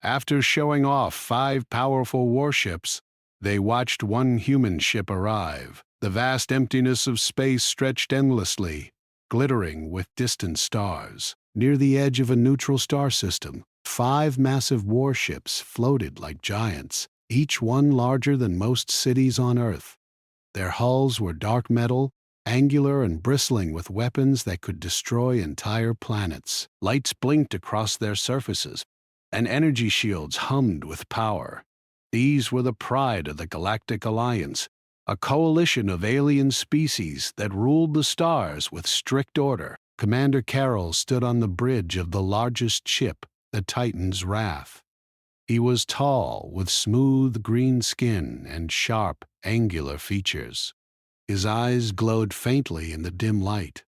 After showing off 5 powerful warships, they watched one human ship arrive. The vast emptiness of space stretched endlessly, glittering with distant stars. Near the edge of a neutral star system, 5 massive warships floated like giants, each one larger than most cities on Earth. Their hulls were dark metal, angular and bristling with weapons that could destroy entire planets. Lights blinked across their surfaces, and energy shields hummed with power. These were the pride of the Galactic Alliance, a coalition of alien species that ruled the stars with strict order. Commander Carroll stood on the bridge of the largest ship, the Titan's Wrath. He was tall, with smooth green skin and sharp, angular features. His eyes glowed faintly in the dim light.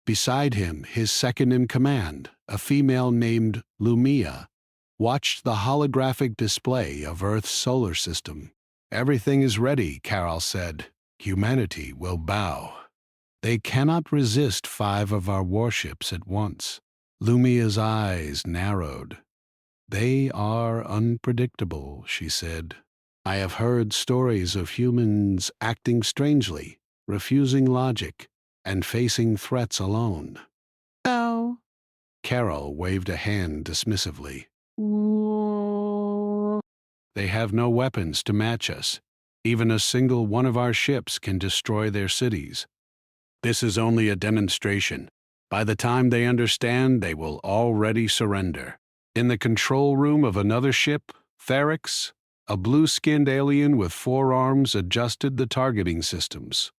Beside him, his second-in-command, a female named Lumia, watched the holographic display of Earth's solar system. "Everything is ready," Carroll said. "Humanity will bow. They cannot resist 5 of our warships at once." Lumia's eyes narrowed. "They are unpredictable," she said. "I have heard stories of humans acting strangely, refusing logic, and facing threats alone." "Oh." Carroll waved a hand dismissively. "They have no weapons to match us. Even a single one of our ships can destroy their cities. This is only a demonstration. By the time they understand, they will already surrender." In the control room of another ship, Therix, a blue-skinned alien with 4 arms, adjusted the targeting systems.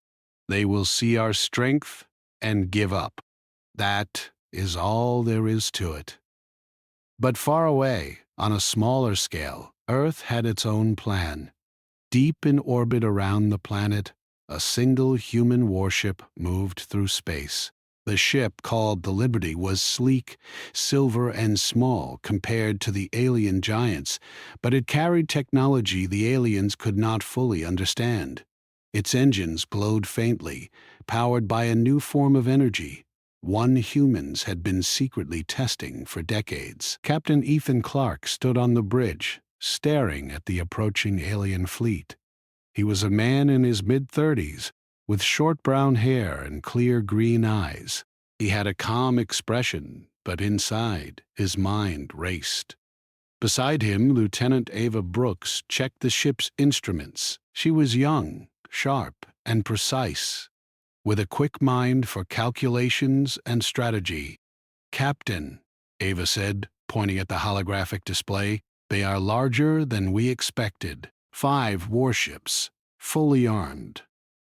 "They will see our strength and give up. That is all there is to it." But far away, on a smaller scale, Earth had its own plan. Deep in orbit around the planet, a single human warship moved through space. The ship, called the Liberty, was sleek, silver, and small compared to the alien giants, but it carried technology the aliens could not fully understand. Its engines glowed faintly, powered by a new form of energy, one humans had been secretly testing for decades. Captain Ethan Clark stood on the bridge, staring at the approaching alien fleet. He was a man in his mid-30s, with short brown hair and clear green eyes. He had a calm expression, but inside, his mind raced. Beside him, Lieutenant Ava Brooks checked the ship's instruments. She was young, sharp, and precise, with a quick mind for calculations and strategy. "Captain," Ava said, pointing at the holographic display, "they are larger than we expected. 5 warships, fully armed.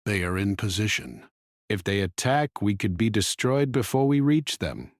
They are in position. If they attack, we could be destroyed before we reach them."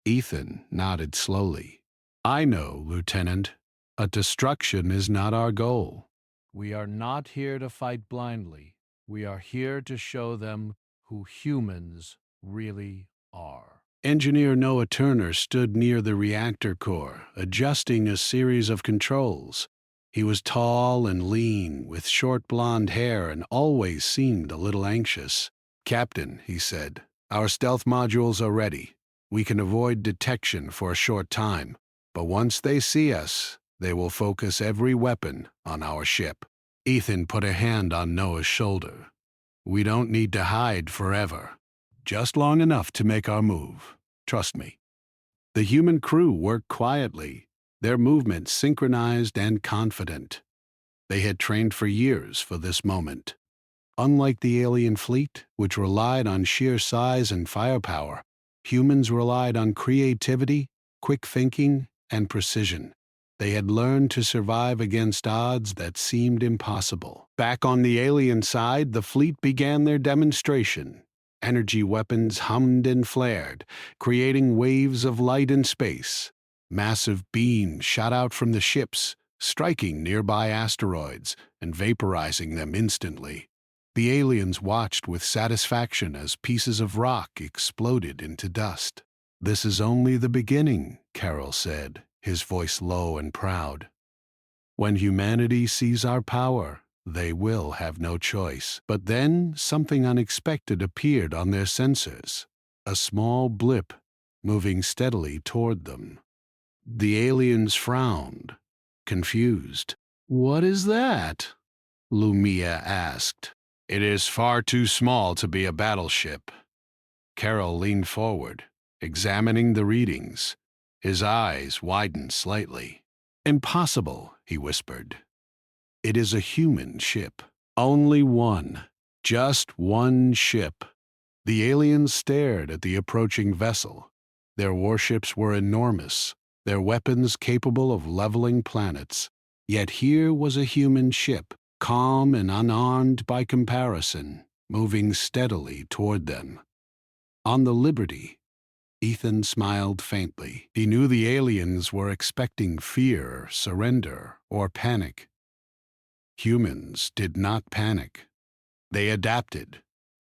Ethan nodded slowly. "I know, Lieutenant. A destruction is not our goal. We are not here to fight blindly. We are here to show them who humans really are." Engineer Noah Turner stood near the reactor core, adjusting a series of controls. He was tall and lean, with short blonde hair, and always seemed a little anxious. "Captain," he said, "our stealth modules are ready. We can avoid detection for a short time, but once they see us, they will focus every weapon on our ship." Ethan put a hand on Noah's shoulder. "We don't need to hide forever. Just long enough to make our move. Trust me." The human crew worked quietly, their movements synchronized and confident. They had trained for years for this moment. Unlike the alien fleet, which relied on sheer size and firepower, humans relied on creativity, quick thinking, and precision. They had learned to survive against odds that seemed impossible. Back on the alien side, the fleet began their demonstration. Energy weapons hummed and flared, creating waves of light in space. Massive beams shot out from the ships, striking nearby asteroids and vaporizing them instantly. The aliens watched with satisfaction as pieces of rock exploded into dust. "This is only the beginning," Carroll said, his voice low and proud. "When humanity sees our power, they will have no choice." But then something unexpected appeared on their sensors, a small blip moving steadily toward them. The aliens frowned, confused. "What is that?" Lumia asked. "It is far too small to be a battleship." Carol leaned forward, examining the readings. His eyes widened slightly. "Impossible," he whispered. "It is a human ship. Only one. Just one ship." The aliens stared at the approaching vessel. Their warships were enormous, their weapons capable of leveling planets. Yet here was a human ship, calm and unarmed by comparison, moving steadily toward them. On the Liberty, Ethan smiled faintly. He knew the aliens were expecting fear, surrender, or panic. Humans did not panic. They adapted.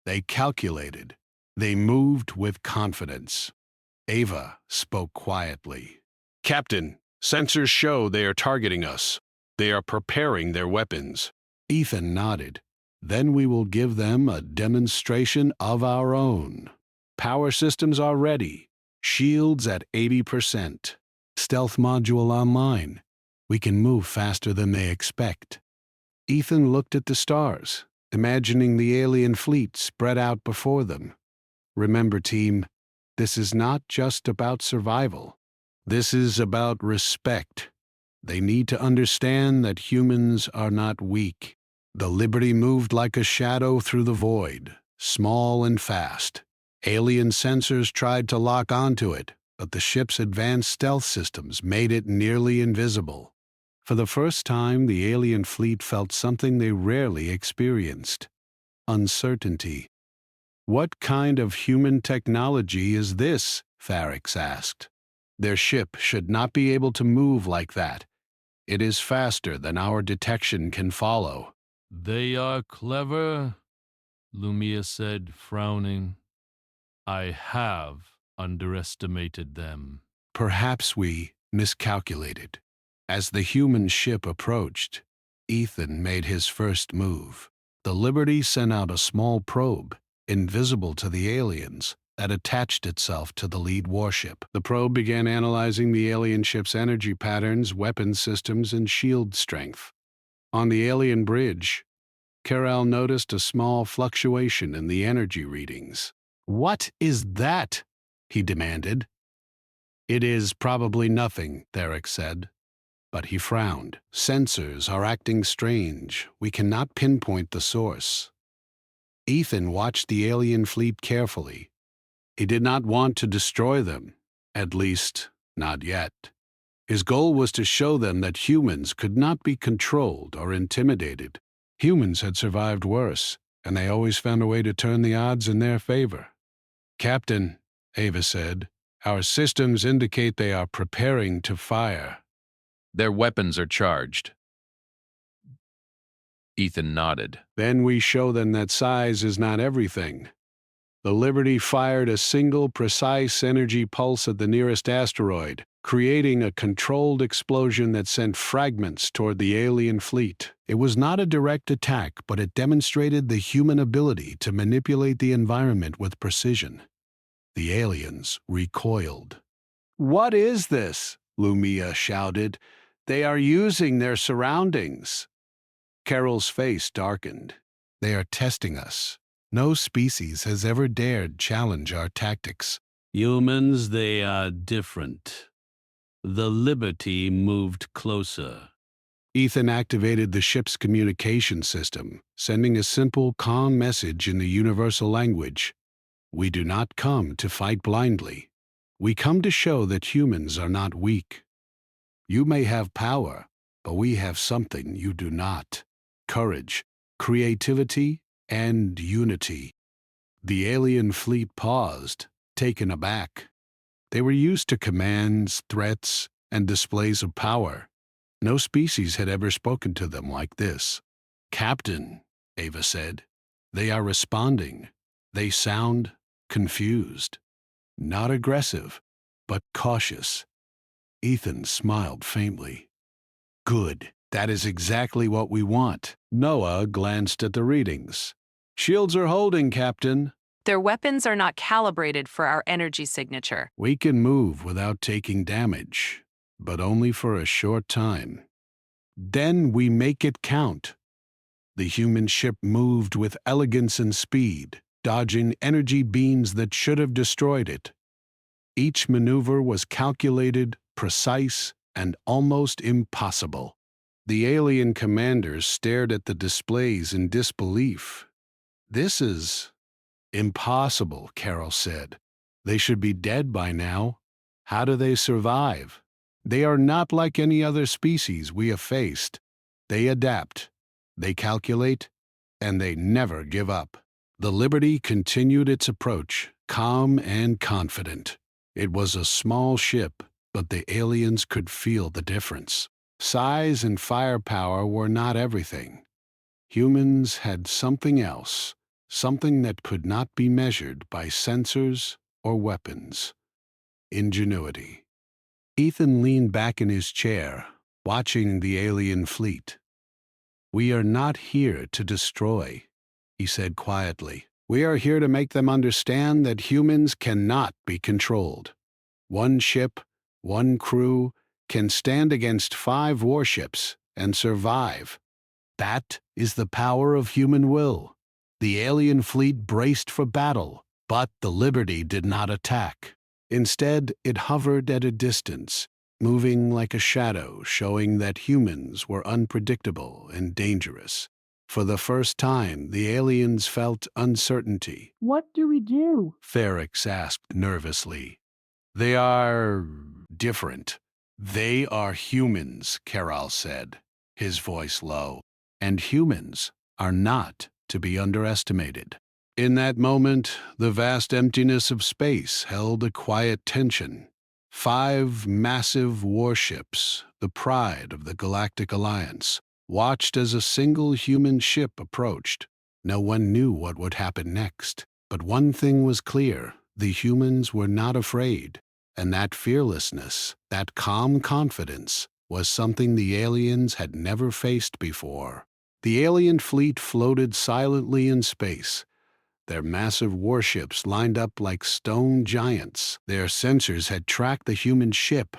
They calculated. They moved with confidence. Ava spoke quietly. "Captain, sensors show they are targeting us. They are preparing their weapons." Ethan nodded. "Then we will give them a demonstration of our own. Power systems are ready. Shields at 80%. Stealth module online. We can move faster than they expect." Ethan looked at the stars, imagining the alien fleet spread out before them. "Remember, team, this is not just about survival. This is about respect. They need to understand that humans are not weak." The Liberty moved like a shadow through the void, small and fast. Alien sensors tried to lock onto it, but the ship's advanced stealth systems made it nearly invisible. For the first time, the alien fleet felt something they rarely experienced: uncertainty. "What kind of human technology is this?" Farix asked. "Their ship should not be able to move like that. It is faster than our detection can follow." "They are clever," Lumia said, frowning. "I have underestimated them." Perhaps we miscalculated. As the human ship approached, Ethan made his first move. The Liberty sent out a small probe, invisible to the aliens, that attached itself to the lead warship. The probe began analyzing the alien ship's energy patterns, weapon systems, and shield strength. On the alien bridge, Carell noticed a small fluctuation in the energy readings. "What is that?" he demanded. "It is probably nothing," Theric said. But he frowned. "Sensors are acting strange. We cannot pinpoint the source." Ethan watched the alien fleet carefully. He did not want to destroy them, at least, not yet. His goal was to show them that humans could not be controlled or intimidated. Humans had survived worse, and they always found a way to turn the odds in their favor. "Captain," Ava said, "our systems indicate they are preparing to fire." "Their weapons are charged." Ethan nodded. "Then we show them that size is not everything." The Liberty fired a single precise energy pulse at the nearest asteroid, creating a controlled explosion that sent fragments toward the alien fleet. It was not a direct attack, but it demonstrated the human ability to manipulate the environment with precision. The aliens recoiled. "What is this?" Lumia shouted. "They are using their surroundings." Carol's face darkened. "They are testing us. No species has ever dared challenge our tactics." "Humans, they are different." The Liberty moved closer. Ethan activated the ship's communication system, sending a simple, calm message in the universal language. "We do not come to fight blindly. We come to show that humans are not weak. You may have power, but we have something you do not: courage, creativity, and unity." The alien fleet paused, taken aback. They were used to commands, threats, and displays of power. No species had ever spoken to them like this. "Captain," Ava said, "they are responding. They sound confused. Not aggressive, but cautious." Ethan smiled faintly. "Good. That is exactly what we want." Noah glanced at the readings. "Shields are holding, Captain." Their weapons are not calibrated for our energy signature. "We can move without taking damage." but only for a short time. Then we make it count. The human ship moved with elegance and speed, dodging energy beams that should have destroyed it. Each maneuver was calculated, precise, and almost impossible. The alien commanders stared at the displays in disbelief. "This is impossible," Carol said. "They should be dead by now. How do they survive?" "They are not like any other species we have faced. They adapt, they calculate, and they never give up." The Liberty continued its approach, calm and confident. It was a small ship, but the aliens could feel the difference. Size and firepower were not everything. Humans had something else, something that could not be measured by sensors or weapons: ingenuity. Ethan leaned back in his chair, watching the alien fleet. "We are not here to destroy," he said quietly. "We are here to make them understand that humans cannot be controlled. One ship, one crew, can stand against 5 warships and survive. That is the power of human will." The alien fleet braced for battle, but the Liberty did not attack. Instead, it hovered at a distance, moving like a shadow, showing that humans were unpredictable and dangerous. For the first time, the aliens felt uncertainty. "What do we do?" Ferrex asked nervously. "They are different. They are humans," Caral said, his voice low. "And humans are not to be underestimated." In that moment, the vast emptiness of space held a quiet tension. 5 massive warships, the pride of the Galactic Alliance, watched as a single human ship approached. No one knew what would happen next, but one thing was clear: the humans were not afraid, and that fearlessness, that calm confidence, was something the aliens had never faced before. The alien fleet floated silently in space, their massive warships lined up like stone giants. Their sensors had tracked the human ship,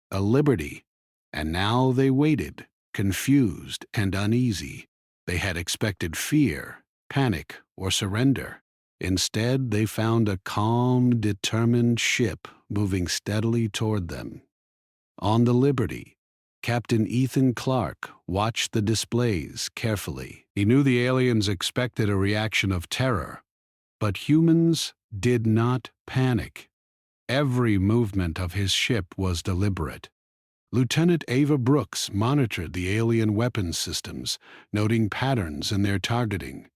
a Liberty, and now they waited, confused and uneasy. They had expected fear, panic, or surrender. Instead, they found a calm, determined ship moving steadily toward them. On the Liberty, Captain Ethan Clark watched the displays carefully. He knew the aliens expected a reaction of terror, but humans did not panic. Every movement of his ship was deliberate. Lieutenant Ava Brooks monitored the alien weapons systems, noting patterns in their targeting.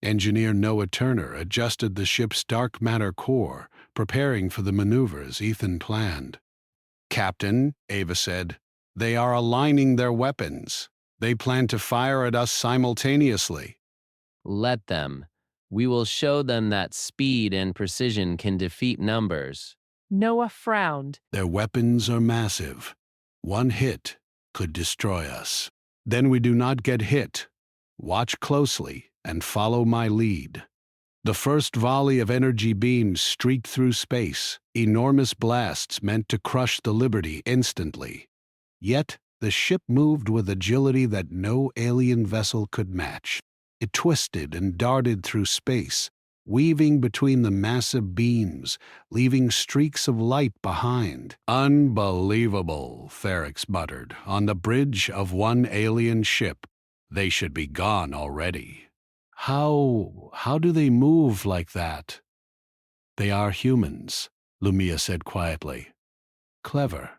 Engineer Noah Turner adjusted the ship's dark matter core, preparing for the maneuvers Ethan planned. "Captain," Ava said, "they are aligning their weapons. They plan to fire at us simultaneously." Let them. We will show them that speed and precision can defeat numbers. Noah frowned. "Their weapons are massive. One hit could destroy us. Then we do not get hit. Watch closely and follow my lead." The first volley of energy beams streaked through space, enormous blasts meant to crush the Liberty instantly. Yet the ship moved with agility that no alien vessel could match. It twisted and darted through space, weaving between the massive beams, leaving streaks of light behind. "Unbelievable," Ferrex muttered, on the bridge of one alien ship. "They should be gone already." How do they move like that?" "They are humans," Lumia said quietly. "Clever.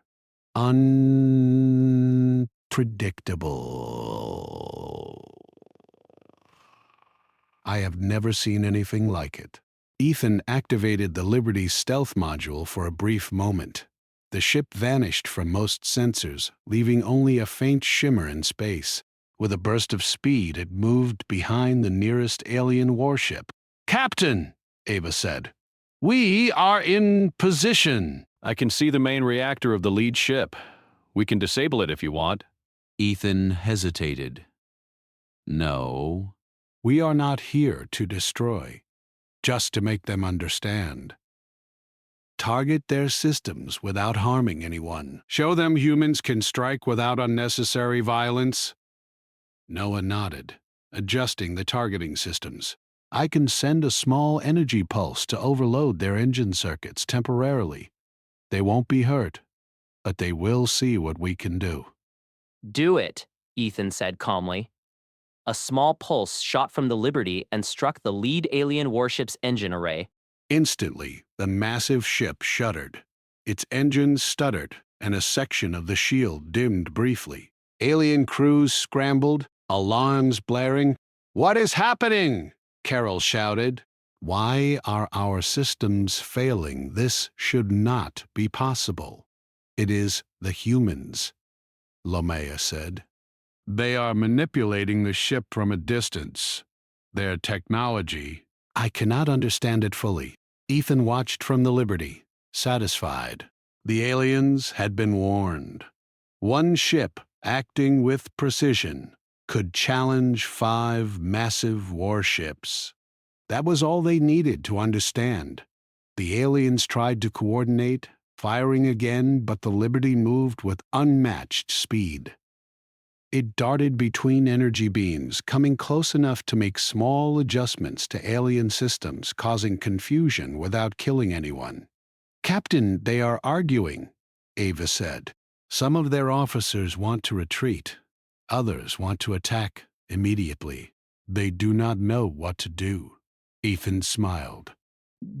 Unpredictable. I have never seen anything like it." Ethan activated the Liberty's stealth module for a brief moment. The ship vanished from most sensors, leaving only a faint shimmer in space. With a burst of speed, it moved behind the nearest alien warship. "Captain," Ava said, "we are in position." I can see the main reactor of the lead ship. We can disable it if you want. Ethan hesitated. "No, we are not here to destroy, just to make them understand. Target their systems without harming anyone. Show them humans can strike without unnecessary violence. Noah nodded, adjusting the targeting systems. I can send a small energy pulse to overload their engine circuits temporarily. They won't be hurt, but they will see what we can do. Do it, Ethan said calmly. A small pulse shot from the Liberty and struck the lead alien warship's engine array. Instantly, the massive ship shuddered. Its engines stuttered, and a section of the shield dimmed briefly. Alien crews scrambled, alarms blaring. "What is happening?" Carol shouted. "Why are our systems failing? This should not be possible." "It is the humans," Lomea said. "They are manipulating the ship from a distance. Their technology—" "I cannot understand it fully." Ethan watched from the Liberty, satisfied. The aliens had been warned. One ship, acting with precision, could challenge 5 massive warships. That was all they needed to understand. The aliens tried to coordinate, firing again, but the Liberty moved with unmatched speed. It darted between energy beams, coming close enough to make small adjustments to alien systems, causing confusion without killing anyone. "Captain, they are arguing," Ava said. "Some of their officers want to retreat. Others want to attack immediately. They do not know what to do." Ethan smiled.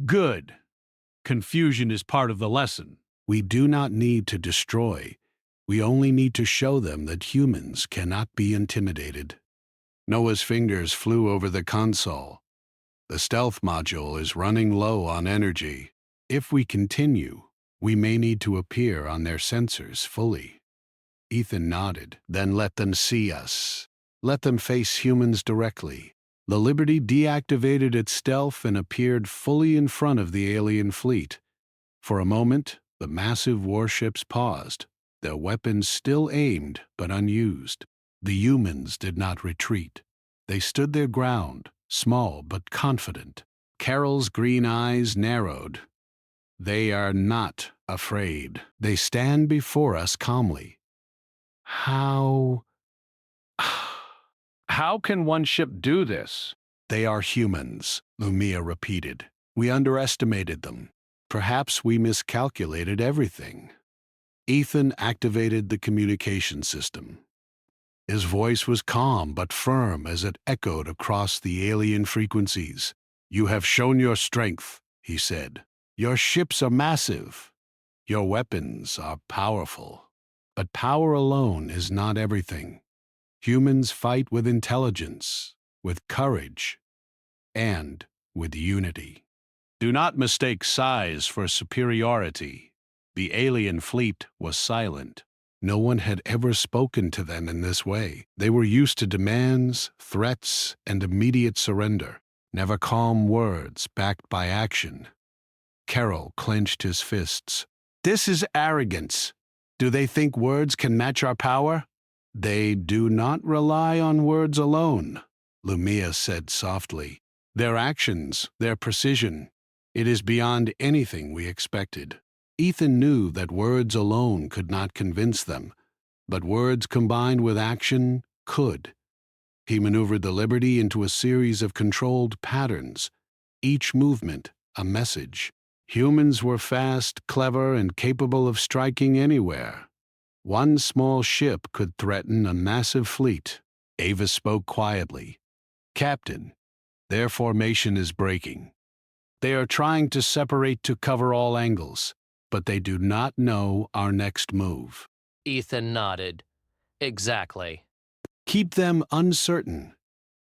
"Good. Confusion is part of the lesson. We do not need to destroy. We only need to show them that humans cannot be intimidated." Noah's fingers flew over the console. "The stealth module is running low on energy. If we continue, we may need to appear on their sensors fully." Ethan nodded. "Then let them see us. Let them face humans directly." The Liberty deactivated its stealth and appeared fully in front of the alien fleet. For a moment, the massive warships paused, their weapons still aimed but unused. The humans did not retreat. They stood their ground, small but confident. Carol's green eyes narrowed. "They are not afraid. They stand before us calmly." How can one ship do this?" "They are humans," Lumia repeated. "We underestimated them. Perhaps we miscalculated everything." Ethan activated the communication system. His voice was calm but firm as it echoed across the alien frequencies. "You have shown your strength," he said. "Your ships are massive. Your weapons are powerful. But power alone is not everything. Humans fight with intelligence, with courage, and with unity. Do not mistake size for superiority." The alien fleet was silent. No one had ever spoken to them in this way. They were used to demands, threats, and immediate surrender, never calm words backed by action. Carol clenched his fists. "This is arrogance. Do they think words can match our power?" "They do not rely on words alone," Lumia said softly. "Their actions, their precision, it is beyond anything we expected." Ethan knew that words alone could not convince them, but words combined with action could. He maneuvered the Liberty into a series of controlled patterns, each movement a message. Humans were fast, clever, and capable of striking anywhere. One small ship could threaten a massive fleet. Ava spoke quietly. "Captain, their formation is breaking. They are trying to separate to cover all angles, but they do not know our next move." Ethan nodded. Exactly. "Keep them uncertain.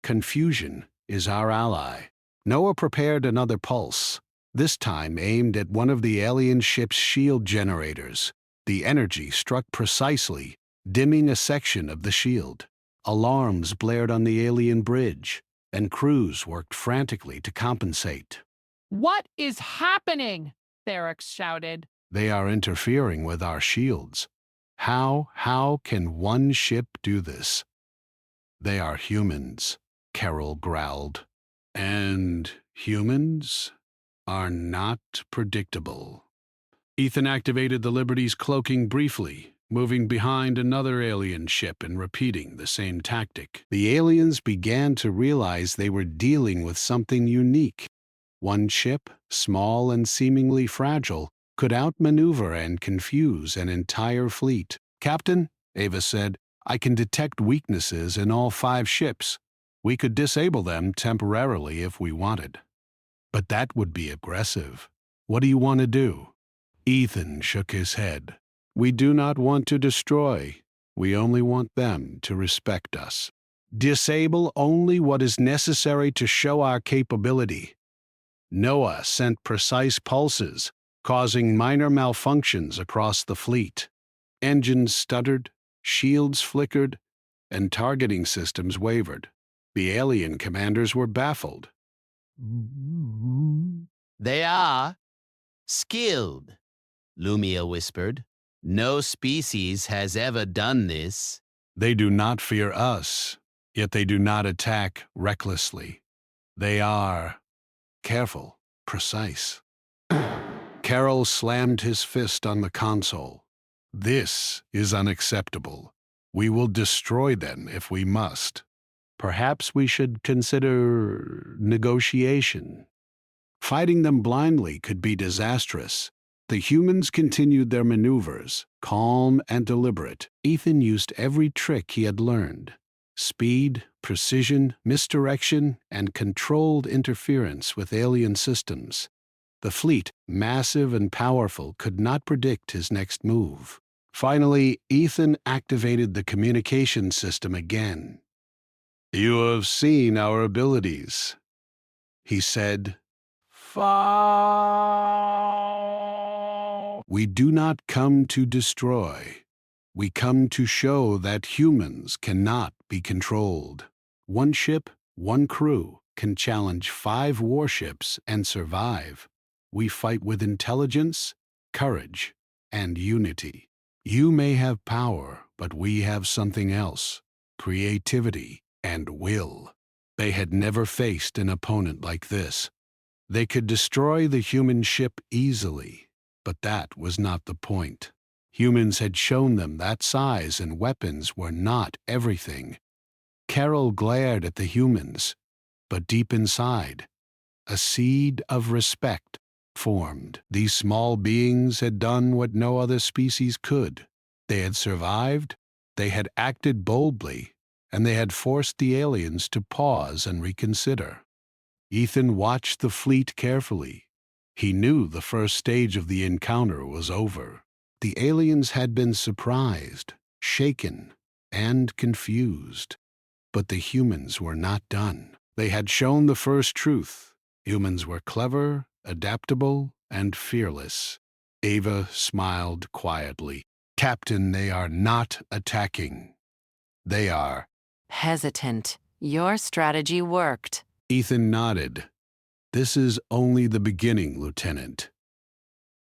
Confusion is our ally." Noah prepared another pulse, this time aimed at one of the alien ship's shield generators. The energy struck precisely, dimming a section of the shield. Alarms blared on the alien bridge, and crews worked frantically to compensate. What is happening? Therex shouted. "They are interfering with our shields. How can one ship do this?" "They are humans," Carol growled. "And humans are not predictable." Ethan activated the Liberty's cloaking briefly, moving behind another alien ship and repeating the same tactic. The aliens began to realize they were dealing with something unique. One ship, small and seemingly fragile, could outmaneuver and confuse an entire fleet. "Captain," Ava said, "I can detect weaknesses in all 5 ships. We could disable them temporarily if we wanted. But that would be aggressive. What do you want to do?" Ethan shook his head. "We do not want to destroy. We only want them to respect us. Disable only what is necessary to show our capability." Noah sent precise pulses, causing minor malfunctions across the fleet. Engines stuttered, shields flickered, and targeting systems wavered. The alien commanders were baffled. "They are skilled," Lumia whispered. "No species has ever done this." They do not fear us, yet they do not attack recklessly. They are careful, precise. Carroll slammed his fist on the console. "This is unacceptable. We will destroy them if we must. Perhaps we should consider negotiation." Fighting them blindly could be disastrous. The humans continued their maneuvers, calm and deliberate. Ethan used every trick he had learned: speed, precision, misdirection, and controlled interference with alien systems. The fleet, massive and powerful, could not predict his next move. Finally, Ethan activated the communication system again. "You have seen our abilities," he said. "We do not come to destroy. We come to show that humans cannot be controlled. One ship, one crew can challenge 5 warships and survive. We fight with intelligence, courage, and unity. You may have power, but we have something else: creativity and will." They had never faced an opponent like this. They could destroy the human ship easily, but that was not the point. Humans had shown them that size and weapons were not everything. Carroll glared at the humans, but deep inside, a seed of respect formed. These small beings had done what no other species could. They had survived, they had acted boldly, and they had forced the aliens to pause and reconsider. Ethan watched the fleet carefully. He knew the first stage of the encounter was over. The aliens had been surprised, shaken, and confused. But the humans were not done. They had shown the first truth. Humans were clever, adaptable, and fearless. Ava smiled quietly. "Captain, they are not attacking. They are..." Hesitant. Your strategy worked. Ethan nodded. "This is only the beginning, Lieutenant.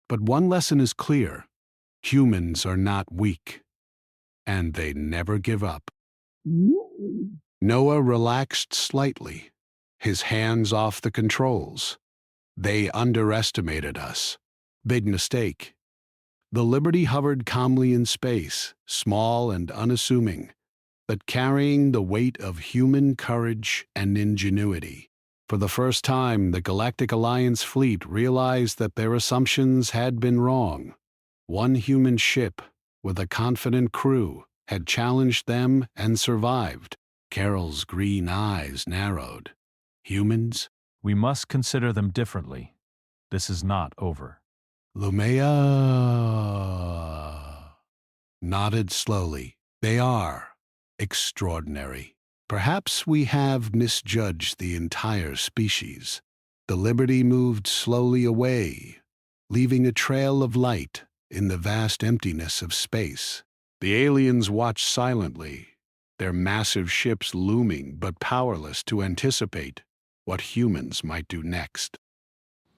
But one lesson is clear. Humans are not weak, and they never give up." Noah relaxed slightly, his hands off the controls. "They underestimated us. Big mistake." The Liberty hovered calmly in space, small and unassuming, but carrying the weight of human courage and ingenuity. For the first time, the Galactic Alliance fleet realized that their assumptions had been wrong. One human ship, with a confident crew, had challenged them and survived. Carroll's green eyes narrowed. "Humans?" We must consider them differently. This is not over. Lumea nodded slowly. "They are extraordinary. Perhaps we have misjudged the entire species." The Liberty moved slowly away, leaving a trail of light in the vast emptiness of space. The aliens watched silently, their massive ships looming but powerless to anticipate what humans might do next.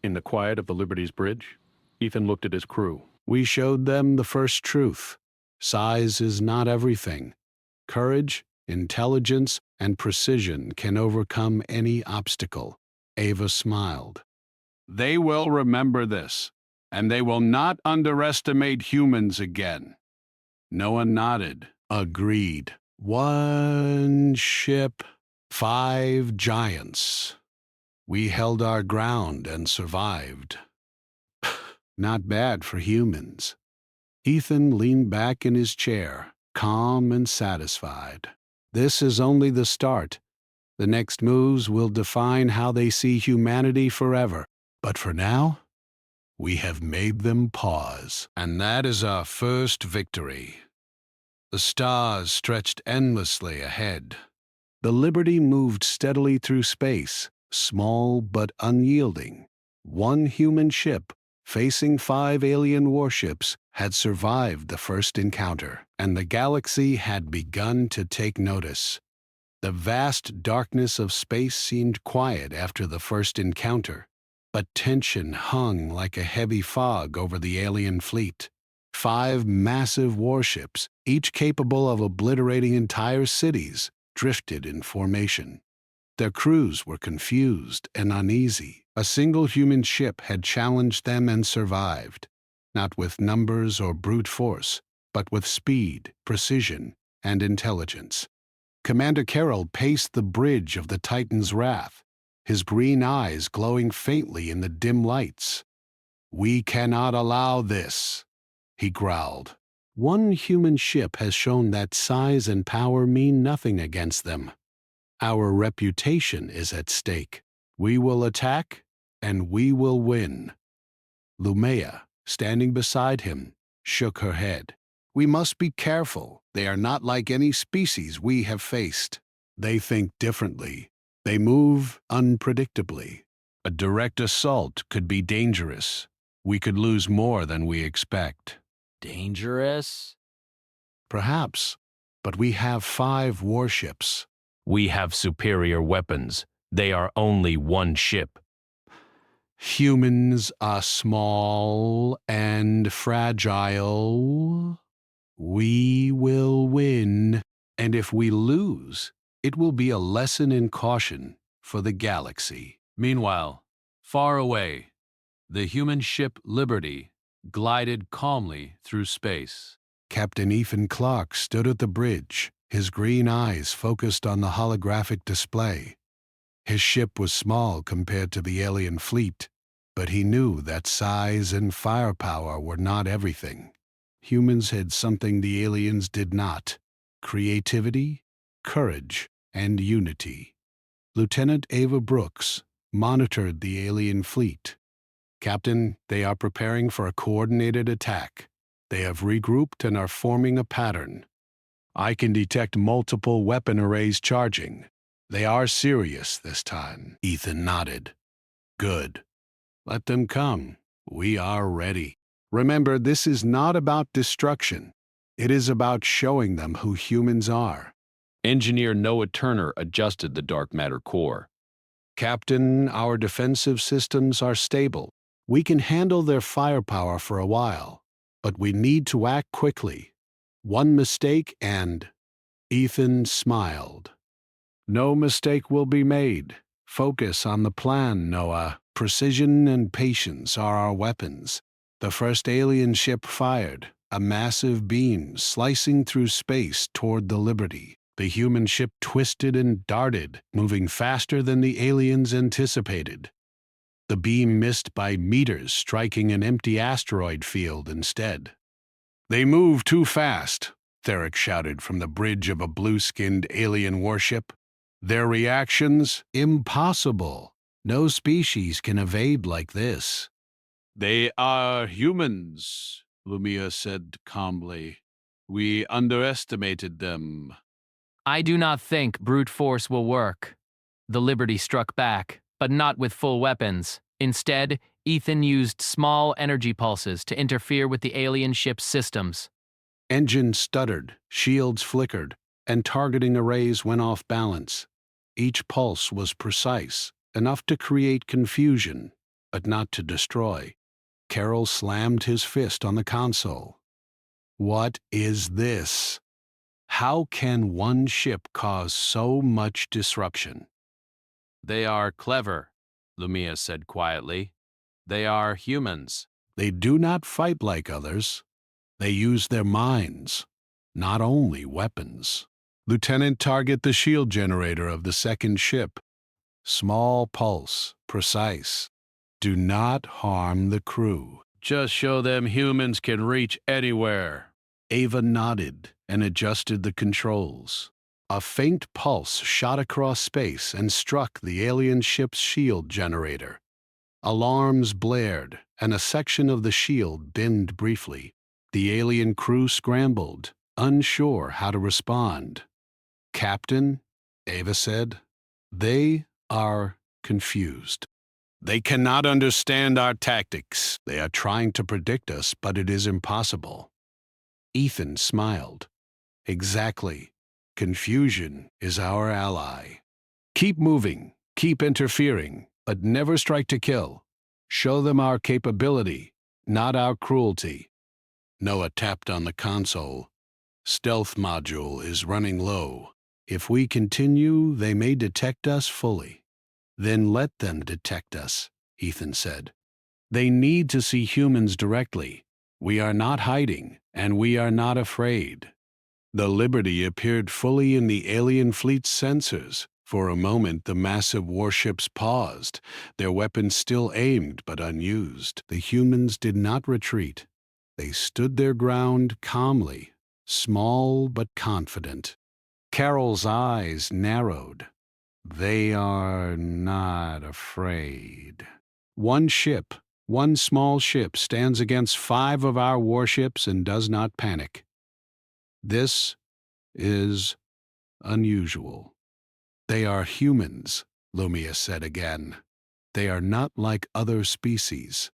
In the quiet of the Liberty's bridge, Ethan looked at his crew. "We showed them the first truth. Size is not everything. Courage, intelligence, and precision can overcome any obstacle." Ava smiled. "They will remember this. And they will not underestimate humans again. Noah nodded, agreed. One ship, 5 giants. We held our ground and survived. Not bad for humans. Ethan leaned back in his chair, calm and satisfied. This is only the start. The next moves will define how they see humanity forever. But for now, we have made them pause. And that is our first victory. The stars stretched endlessly ahead. The Liberty moved steadily through space, small but unyielding. One human ship, facing 5 alien warships, had survived the first encounter, and the galaxy had begun to take notice. The vast darkness of space seemed quiet after the first encounter, but tension hung like a heavy fog over the alien fleet. 5 massive warships, each capable of obliterating entire cities, drifted in formation. Their crews were confused and uneasy. A single human ship had challenged them and survived, not with numbers or brute force, but with speed, precision, and intelligence. Commander Carroll paced the bridge of the Titan's wrath, his green eyes glowing faintly in the dim lights. "We cannot allow this," he growled. "One human ship has shown that size and power mean nothing against them. Our reputation is at stake. We will attack, and we will win." Lumea, standing beside him, shook her head. "We must be careful. They are not like any species we have faced. They think differently. They move unpredictably. A direct assault could be dangerous. We could lose more than we expect." Dangerous? Perhaps, but we have 5 warships. We have superior weapons. They are only one ship. Humans are small and fragile. We will win, and if we lose, it will be a lesson in caution for the galaxy. Meanwhile, far away, the human ship Liberty glided calmly through space. Captain Ethan Clark stood at the bridge, his green eyes focused on the holographic display. His ship was small compared to the alien fleet, but he knew that size and firepower were not everything. Humans had something the aliens did not: creativity, courage, and unity. Lieutenant Ava Brooks monitored the alien fleet. "Captain, they are preparing for a coordinated attack. They have regrouped and are forming a pattern. I can detect multiple weapon arrays charging. They are serious this time." Ethan nodded. "Good. Let them come. We are ready. Remember, this is not about destruction. It is about showing them who humans are." Engineer Noah Turner adjusted the dark matter core. "Captain, our defensive systems are stable. We can handle their firepower for a while, but we need to act quickly. One mistake and—" Ethan smiled. "No mistake will be made. Focus on the plan, Noah. Precision and patience are our weapons." The first alien ship fired, a massive beam slicing through space toward the Liberty. The human ship twisted and darted, moving faster than the aliens anticipated. The beam missed by meters, striking an empty asteroid field instead. "They move too fast," Theric shouted from the bridge of a blue-skinned alien warship. "Their reactions? Impossible. No species can evade like this." "They are humans," Lumia said calmly. "We underestimated them." I do not think brute force will work. The Liberty struck back, but not with full weapons. Instead, Ethan used small energy pulses to interfere with the alien ship's systems. Engines stuttered, shields flickered, and targeting arrays went off balance. Each pulse was precise, enough to create confusion, but not to destroy. Carroll slammed his fist on the console. "What is this? How can one ship cause so much disruption?" They are clever, Lumia said quietly. They are humans. They do not fight like others. They use their minds, not only weapons. Lieutenant, target the shield generator of the second ship. Small pulse, precise. Do not harm the crew. Just show them humans can reach anywhere. Ava nodded and adjusted the controls. A faint pulse shot across space and struck the alien ship's shield generator. Alarms blared, and a section of the shield dimmed briefly. The alien crew scrambled, unsure how to respond. "Captain," Ava said, "they are confused. They cannot understand our tactics. They are trying to predict us, but it is impossible." Ethan smiled. "Exactly. Confusion is our ally. Keep moving, keep interfering, but never strike to kill. Show them our capability, not our cruelty." Noah tapped on the console. "Stealth module is running low. If we continue, they may detect us fully." "Then let them detect us," Ethan said. "They need to see humans directly. We are not hiding, and we are not afraid." The Liberty appeared fully in the alien fleet's sensors. For a moment, the massive warships paused, their weapons still aimed but unused. The humans did not retreat. They stood their ground calmly, small but confident. Carol's eyes narrowed. They are not afraid. One small ship stands against 5 of our warships and does not panic. This is unusual. "They are humans," Lumia said again. "They are not like other species.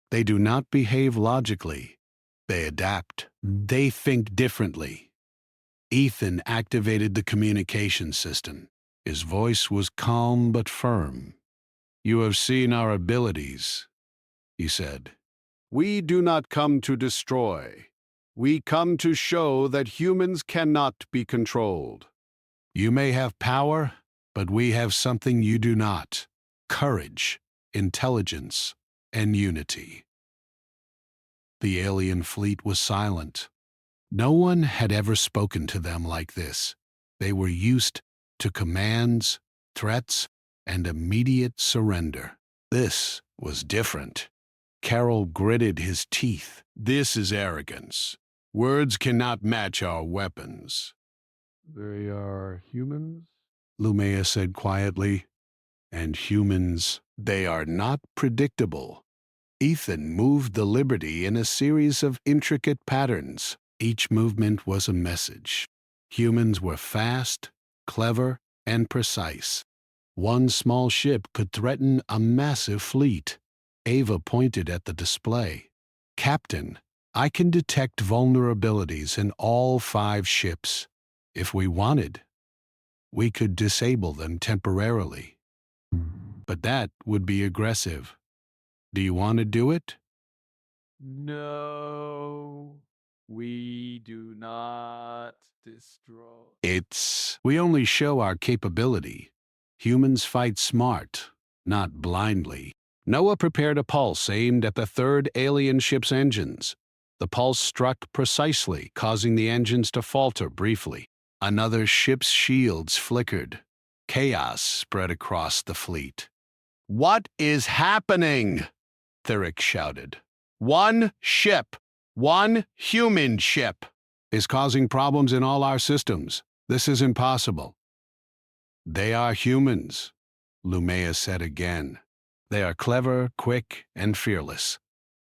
They do not behave logically. They adapt. They think differently." Ethan activated the communication system. His voice was calm but firm. "You have seen our abilities," he said. "We do not come to destroy. We come to show that humans cannot be controlled. You may have power, but we have something you do not: courage, intelligence, and unity." The alien fleet was silent. No one had ever spoken to them like this. They were used to commands, threats, and immediate surrender. This was different. Carol gritted his teeth. "This is arrogance. Words cannot match our weapons." "They are humans?" Lumea said quietly. "And humans, they are not predictable." Ethan moved the Liberty in a series of intricate patterns. Each movement was a message. Humans were fast, clever, and precise. One small ship could threaten a massive fleet. Ava pointed at the display. "Captain, I can detect vulnerabilities in all 5 ships. If we wanted, we could disable them temporarily. But that would be aggressive. Do you want to do it?" No, we do not destroy. We only show our capability. Humans fight smart, not blindly. Noah prepared a pulse aimed at the 3rd alien ship's engines. The pulse struck precisely, causing the engines to falter briefly. Another ship's shields flickered. Chaos spread across the fleet. "What is happening?" Theric shouted. "One ship, one human ship, is causing problems in all our systems. This is impossible." "They are humans," Lumea said again. "They are clever, quick, and fearless.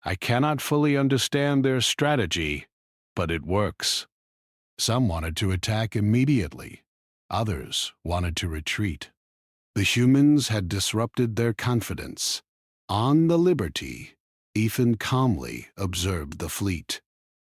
I cannot fully understand their strategy, but it works." Some wanted to attack immediately. Others wanted to retreat. The humans had disrupted their confidence. On the Liberty, Ethan calmly observed the fleet.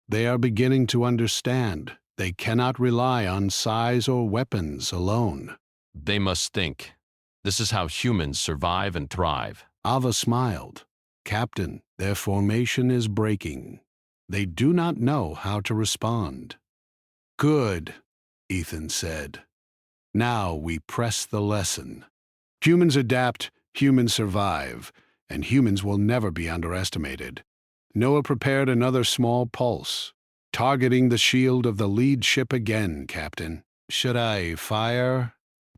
They are beginning to understand. They cannot rely on size or weapons alone. They must think. This is how humans survive and thrive. Ava smiled. "Captain, their formation is breaking. They do not know how to respond." "Good," Ethan said. "Now we press the lesson. Humans adapt, humans survive, and humans will never be underestimated. Noah prepared another small pulse, targeting the shield of the lead ship again, Captain. Should I fire?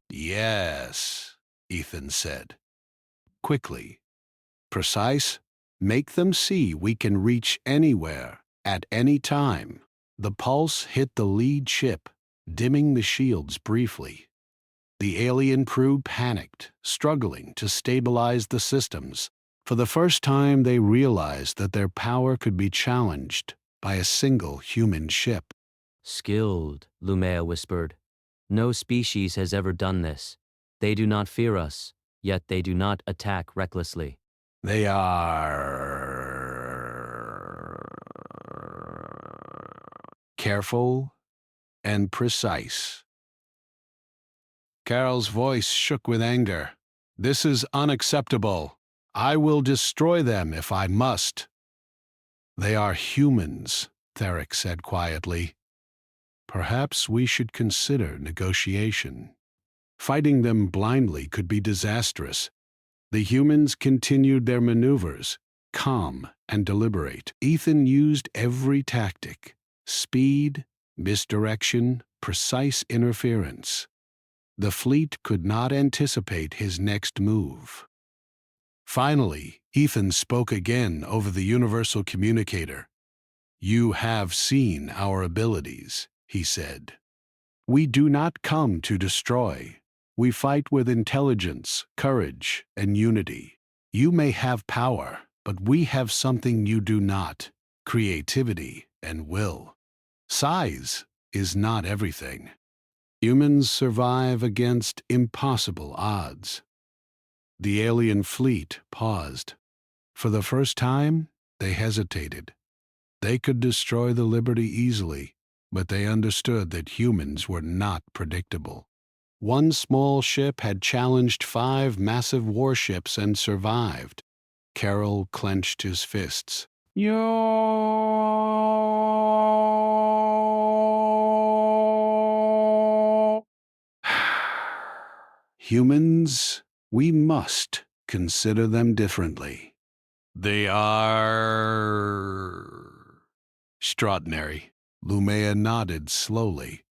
Yes, Ethan said. Quickly. Precise. Make them see we can reach anywhere, at any time. The pulse hit the lead ship, dimming the shields briefly. The alien crew panicked, struggling to stabilize the systems. For the first time, they realized that their power could be challenged by a single human ship. Skilled, Lumea whispered. No species has ever done this. They do not fear us, yet they do not attack recklessly. They are careful and precise. Carol's voice shook with anger. This is unacceptable. I will destroy them if I must. They are humans, Theric said quietly. Perhaps we should consider negotiation. Fighting them blindly could be disastrous. The humans continued their maneuvers, calm and deliberate. Ethan used every tactic: speed, misdirection, precise interference. The fleet could not anticipate his next move. Finally, Ethan spoke again over the universal communicator. You have seen our abilities, he said. We do not come to destroy. We fight with intelligence, courage, and unity. You may have power, but we have something you do not: creativity and will. Size is not everything. Humans survive against impossible odds. The alien fleet paused. For the first time, they hesitated. They could destroy the Liberty easily, but they understood that humans were not predictable. One small ship had challenged 5 massive warships and survived. Carol clenched his fists. Humans, we must consider them differently. They are extraordinary. Lumea nodded slowly.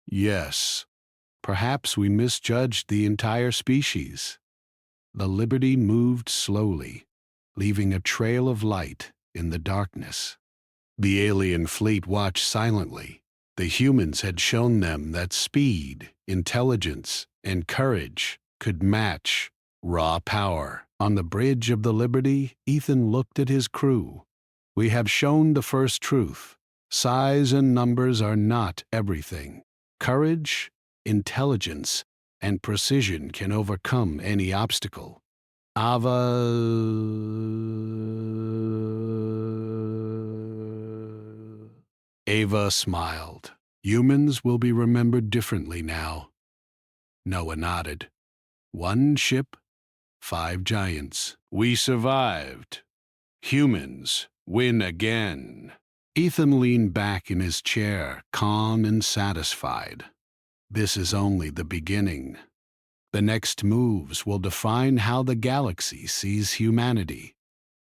Yes, perhaps we misjudged the entire species. The Liberty moved slowly, leaving a trail of light in the darkness. The alien fleet watched silently. The humans had shown them that speed, intelligence, and courage could match raw power. On the bridge of the Liberty, Ethan looked at his crew. We have shown the first truth. Size and numbers are not everything. Courage, intelligence, and precision can overcome any obstacle. Ava smiled. Humans will be remembered differently now. Noah nodded. 1 ship, 5 giants. We survived. Humans win again. Ethan leaned back in his chair, calm and satisfied. This is only the beginning. The next moves will define how the galaxy sees humanity.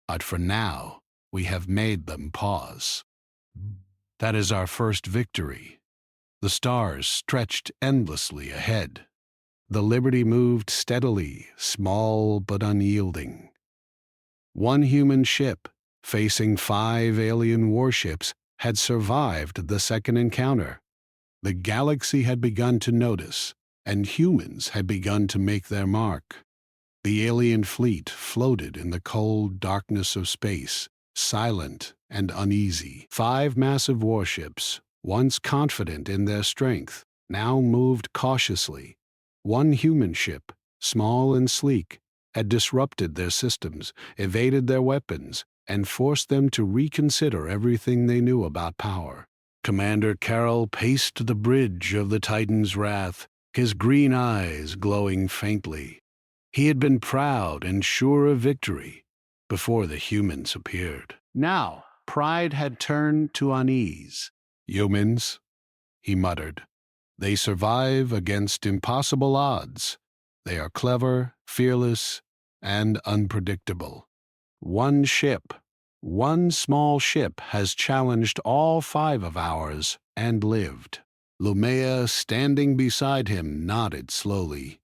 But for now, we have made them pause. That is our first victory. The stars stretched endlessly ahead. The Liberty moved steadily, small but unyielding. 1 human ship, facing 5 alien warships, had survived the second encounter. The galaxy had begun to notice, and humans had begun to make their mark. The alien fleet floated in the cold darkness of space, silent and uneasy. 5 massive warships, once confident in their strength, now moved cautiously. 1 human ship, small and sleek, had disrupted their systems, evaded their weapons, and forced them to reconsider everything they knew about power. Commander Carroll paced the bridge of the Titan's wrath, his green eyes glowing faintly. He had been proud and sure of victory before the humans appeared. Now, pride had turned to unease. Humans, he muttered. They survive against impossible odds. They are clever, fearless, and unpredictable. 1 ship, One small ship has challenged all 5 of ours and lived. Lumea, standing beside him, nodded slowly.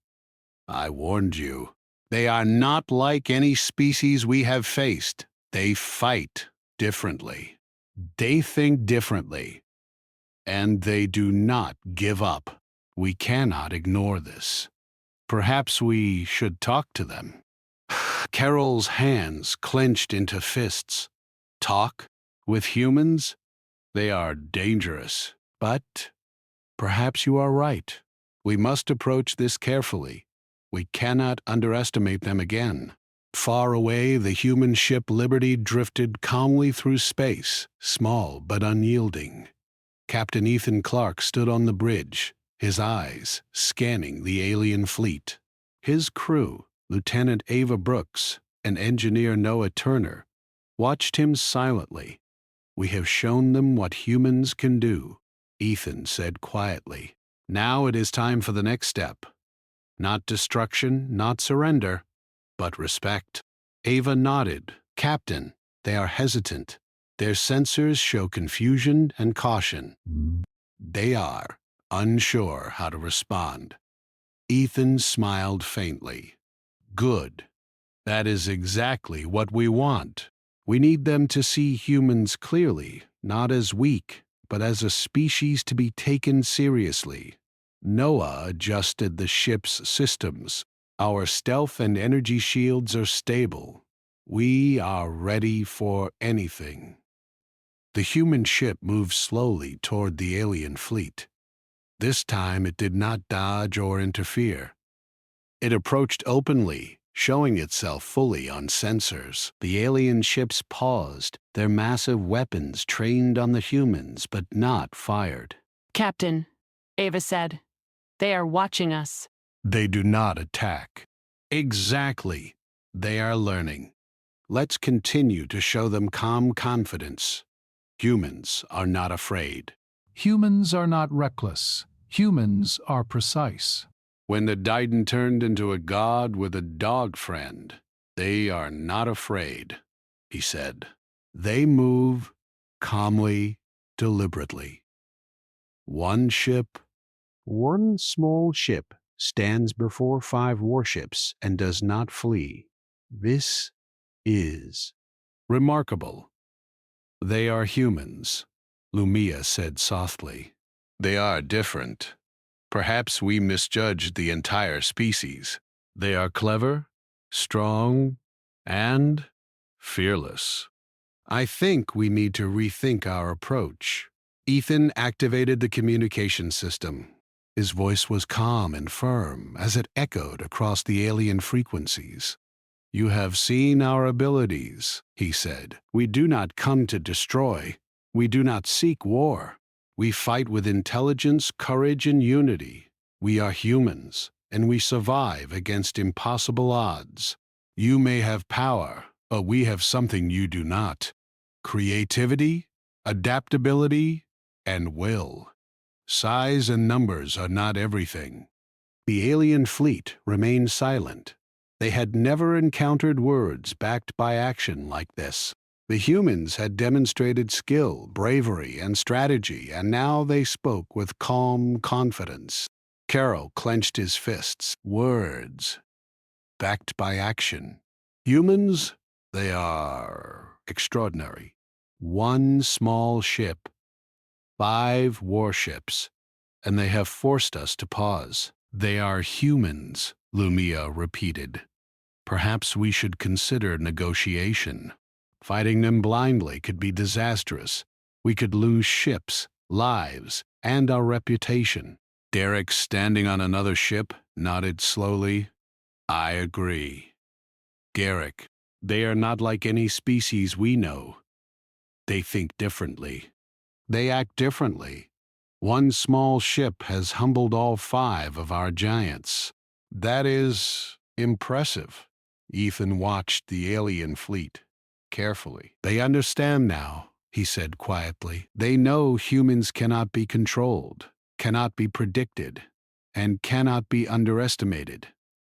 I warned you. They are not like any species we have faced. They fight differently. They think differently. And they do not give up. We cannot ignore this. Perhaps we should talk to them. Carol's hands clenched into fists. Talk with humans? They are dangerous. But perhaps you are right. We must approach this carefully. We cannot underestimate them again. Far away, the human ship Liberty drifted calmly through space, small but unyielding. Captain Ethan Clark stood on the bridge, his eyes scanning the alien fleet. His crew, Lieutenant Ava Brooks and Engineer Noah Turner, watched him silently. We have shown them what humans can do, Ethan said quietly. Now it is time for the next step. Not destruction, not surrender, but respect. Ava nodded. Captain, they are hesitant. Their sensors show confusion and caution. They are unsure how to respond. Ethan smiled faintly. Good. That is exactly what we want. We need them to see humans clearly, not as weak, but as a species to be taken seriously. Noah adjusted the ship's systems. Our stealth and energy shields are stable. We are ready for anything. The human ship moved slowly toward the alien fleet. This time it did not dodge or interfere. It approached openly, showing itself fully on sensors. The alien ships paused, their massive weapons trained on the humans but not fired. Captain, Ava said, they are watching us. They do not attack. Exactly. They are learning. Let's continue to show them calm confidence. Humans are not afraid. Humans are not reckless. Humans are precise. When the Didan turned into a god with a dog friend, they are not afraid, he said. They move calmly, deliberately. One small ship stands before 5 warships and does not flee. This is remarkable. They are humans, Lumea said softly. They are different. Perhaps we misjudged the entire species. They are clever, strong, and fearless. I think we need to rethink our approach. Ethan activated the communication system. His voice was calm and firm as it echoed across the alien frequencies. You have seen our abilities, he said. We do not come to destroy. We do not seek war. We fight with intelligence, courage, and unity. We are humans, and we survive against impossible odds. You may have power, but we have something you do not. Creativity, adaptability, and will. Size and numbers are not everything. The alien fleet remained silent. They had never encountered words backed by action like this. The humans had demonstrated skill, bravery, and strategy, and now they spoke with calm confidence. Carol clenched his fists. Words, backed by action. Humans, they are extraordinary. One small ship, 5 warships, and they have forced us to pause. They are humans, Lumea repeated. Perhaps we should consider negotiation. Fighting them blindly could be disastrous. We could lose ships, lives, and our reputation. Derek, standing on another ship, nodded slowly. I agree. Garrick, they are not like any species we know. They think differently. They act differently. One small ship has humbled all 5 of our giants. That is impressive. Ethan watched the alien fleet carefully. They understand now, he said quietly. They know humans cannot be controlled, cannot be predicted, and cannot be underestimated.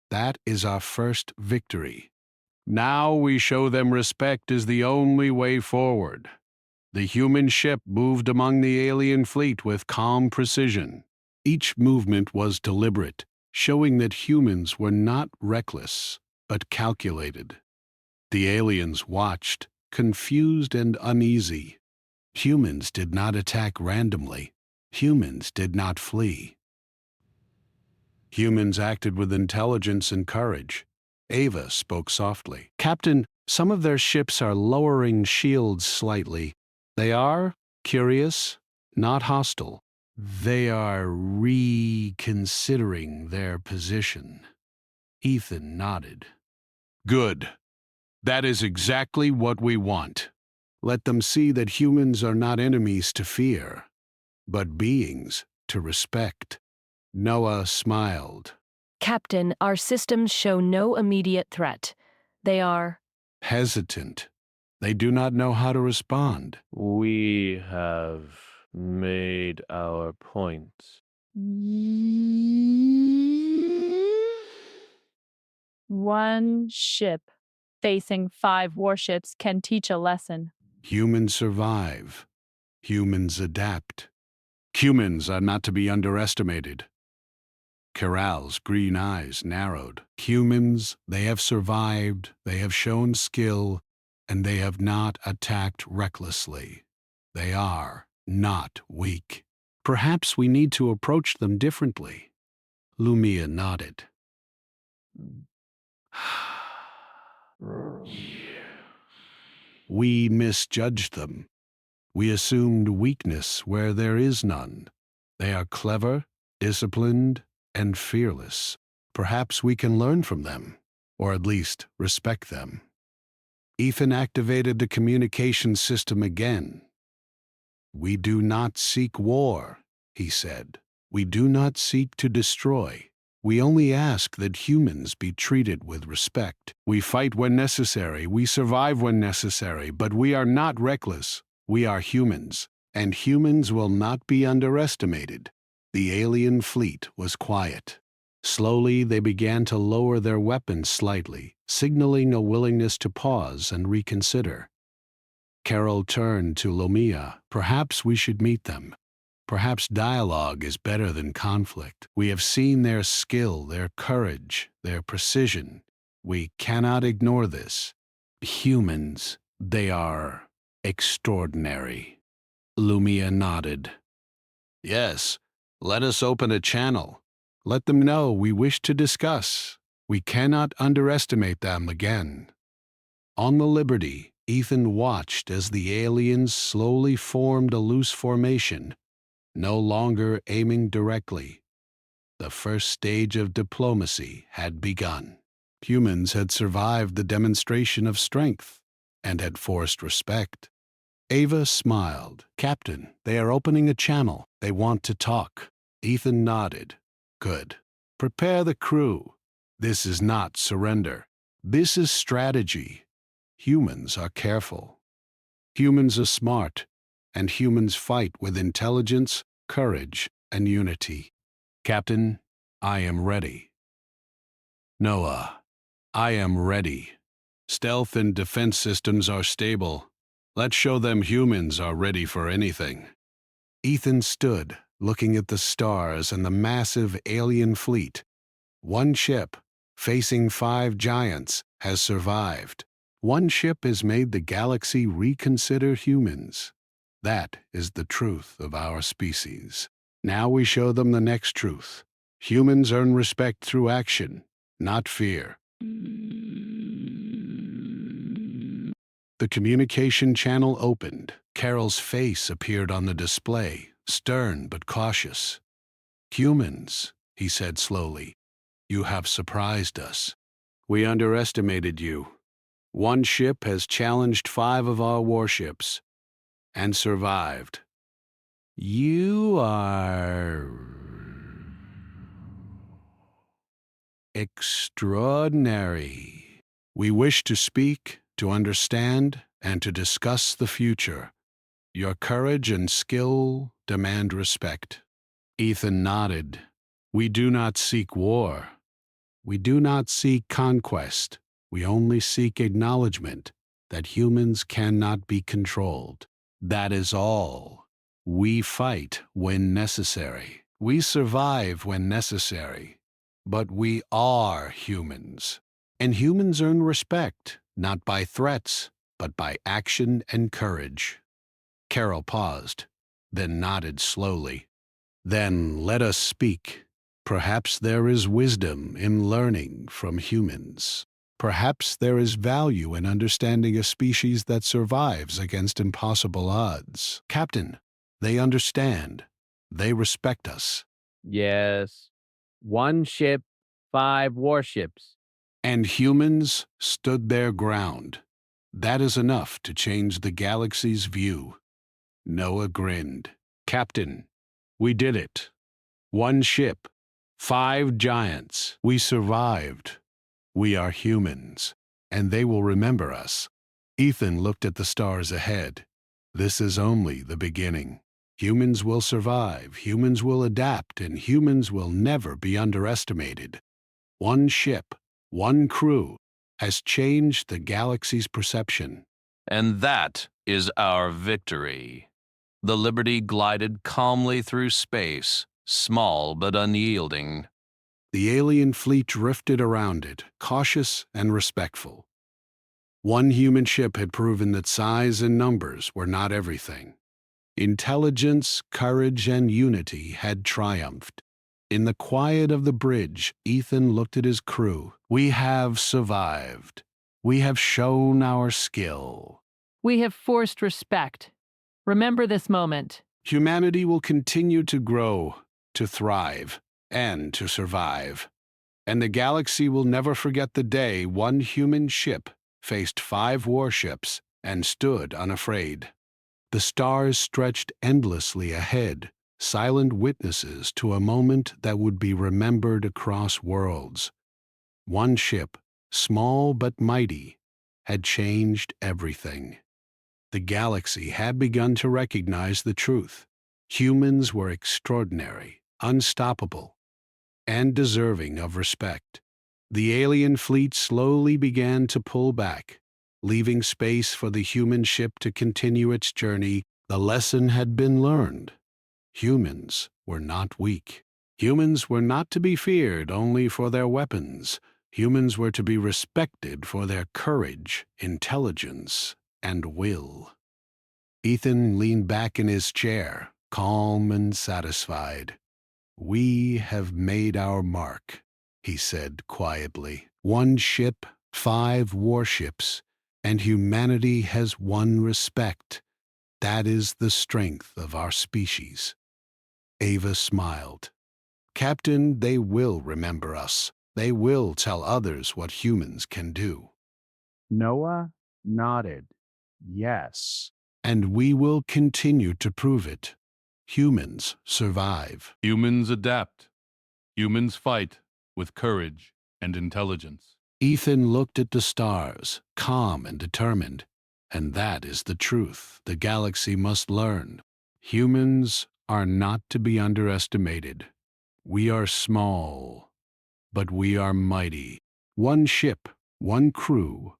That is our first victory. Now we show them respect is the only way forward. The human ship moved among the alien fleet with calm precision. Each movement was deliberate, showing that humans were not reckless, but calculated. The aliens watched, confused and uneasy. Humans did not attack randomly. Humans did not flee. Humans acted with intelligence and courage. Ava spoke softly. Captain, some of their ships are lowering shields slightly. They are curious, not hostile. They are reconsidering their position. Ethan nodded. Good. That is exactly what we want. Let them see that humans are not enemies to fear, but beings to respect. Noah smiled. Captain, our systems show no immediate threat. They are Hesitant. They do not know how to respond. We have made our points. One ship facing 5 warships can teach a lesson. Humans survive. Humans adapt. Humans are not to be underestimated. Corral's green eyes narrowed. Humans, they have survived, they have shown skill, and they have not attacked recklessly. They are not weak. Perhaps we need to approach them differently. Lumia nodded. We misjudged them. We assumed weakness where there is none. They are clever, disciplined, and fearless. Perhaps we can learn from them, or at least respect them. Ethan activated the communication system again. We do not seek war, he said. We do not seek to destroy. We only ask that humans be treated with respect. We fight when necessary, we survive when necessary, but we are not reckless. We are humans, and humans will not be underestimated. The alien fleet was quiet. Slowly, they began to lower their weapons slightly, signaling a willingness to pause and reconsider. Carol turned to Lumia. Perhaps we should meet them. Perhaps dialogue is better than conflict. We have seen their skill, their courage, their precision. We cannot ignore this. Humans, they are extraordinary. Lumia nodded. Yes, let us open a channel. Let them know we wish to discuss. We cannot underestimate them again. On the Liberty, Ethan watched as the aliens slowly formed a loose formation, no longer aiming directly. The first stage of diplomacy had begun. Humans had survived the demonstration of strength and had forced respect. Ava smiled. Captain, they are opening a channel. They want to talk. Ethan nodded. Good. Prepare the crew. This is not surrender. This is strategy. Humans are careful. Humans are smart, and humans fight with intelligence, courage, and unity. Captain, I am ready. Noah, I am ready. Stealth and defense systems are stable. Let's show them humans are ready for anything. Ethan stood, looking at the stars and the massive alien fleet. One ship, facing 5 giants, has survived. One ship has made the galaxy reconsider humans. That is the truth of our species. Now we show them the next truth. Humans earn respect through action, not fear. The communication channel opened. Carol's face appeared on the display, stern but cautious. Humans, he said slowly, you have surprised us. We underestimated you. One ship has challenged 5 of our warships and survived. You are extraordinary. We wish to speak, to understand, and to discuss the future. Your courage and skill demand respect. Ethan nodded. We do not seek war. We do not seek conquest. We only seek acknowledgement that humans cannot be controlled. That is all. We fight when necessary. We survive when necessary. But we are humans. And humans earn respect, not by threats, but by action and courage. Carol paused, then nodded slowly. Then let us speak. Perhaps there is wisdom in learning from humans. Perhaps there is value in understanding a species that survives against impossible odds. Captain, they understand. They respect us. Yes. 1 ship, 5 warships. And humans stood their ground. That is enough to change the galaxy's view. Noah grinned. Captain, we did it. 1 ship, 5 giants. We survived. We are humans, and they will remember us. Ethan looked at the stars ahead. This is only the beginning. Humans will survive, humans will adapt, and humans will never be underestimated. 1 ship, 1 crew has changed the galaxy's perception. And that is our victory. The Liberty glided calmly through space, small but unyielding. The alien fleet drifted around it, cautious and respectful. 1 human ship had proven that size and numbers were not everything. Intelligence, courage, and unity had triumphed. In the quiet of the bridge, Ethan looked at his crew. We have survived. We have shown our skill. We have forced respect. Remember this moment. Humanity will continue to grow, to thrive, and to survive. And the galaxy will never forget the day 1 human ship faced 5 warships and stood unafraid. The stars stretched endlessly ahead, silent witnesses to a moment that would be remembered across worlds. 1 ship, small but mighty, had changed everything. The galaxy had begun to recognize the truth. Humans were extraordinary, unstoppable, and deserving of respect. The alien fleet slowly began to pull back, leaving space for the human ship to continue its journey. The lesson had been learned. Humans were not weak. Humans were not to be feared only for their weapons. Humans were to be respected for their courage, intelligence, and will. Ethan leaned back in his chair, calm and satisfied. We have made our mark, he said quietly. 1 ship, 5 warships, and humanity has won respect. That is the strength of our species. Ava smiled. Captain, they will remember us. They will tell others what humans can do. Noah nodded. Yes. And we will continue to prove it. Humans survive. Humans adapt. Humans fight with courage and intelligence. Ethan looked at the stars, calm and determined. And that is the truth the galaxy must learn. Humans are not to be underestimated. We are small, but we are mighty. 1 ship, 1 crew,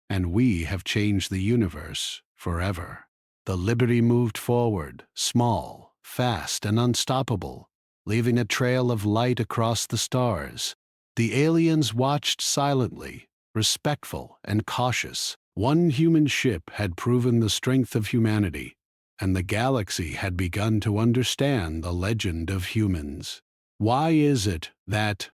and we have changed the universe forever. The Liberty moved forward, small, fast, and unstoppable, leaving a trail of light across the stars. The aliens watched silently, respectful and cautious. 1 human ship had proven the strength of humanity, and the galaxy had begun to understand the legend of humans. Why is it that,